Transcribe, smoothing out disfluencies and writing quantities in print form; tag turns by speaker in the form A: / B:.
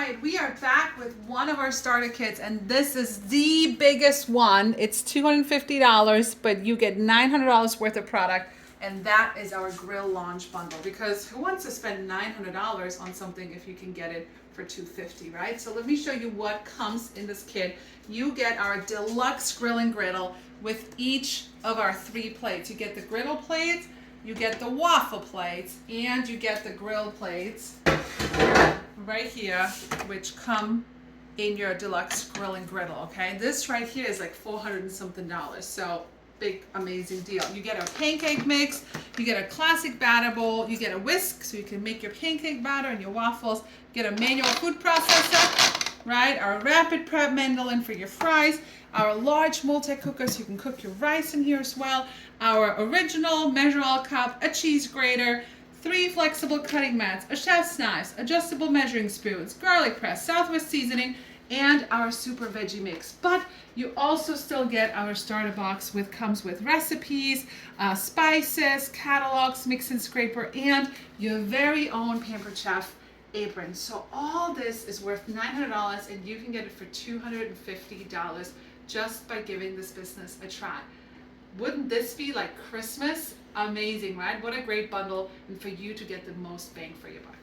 A: right, we are back with one of our starter kits, and this is the biggest one. It's $250, but you get $900 worth of product, and that is our grill launch bundle. Because who wants to spend $900 on something if you can get it for $250, right? So let me show you what comes in this kit. You get our deluxe grill and griddle with each of our 3 plates. You get the griddle plates, you get the waffle plates, and you get the grill plates right here, which come in your deluxe grill and griddle. Okay, this right here is like $400 and something, so big amazing deal. You get a pancake mix, you get a classic batter bowl, you get a whisk so you can make your pancake batter and your waffles, you get a manual food processor, right, our rapid prep mandolin for your fries, our large multi-cooker so you can cook your rice in here as well, our original measure all cup, a cheese grater, 3 flexible cutting mats, a chef's knives, adjustable measuring spoons, garlic press, Southwest seasoning, and our super veggie mix. But you also still get our starter box comes with recipes, spices, catalogs, mix and scraper, and your very own Pampered Chef apron. So all this is worth $900, and you can get it for $250 just by giving this business a try. Wouldn't this be like Christmas? Amazing, right? What a great bundle, and for you to get the most bang for your buck.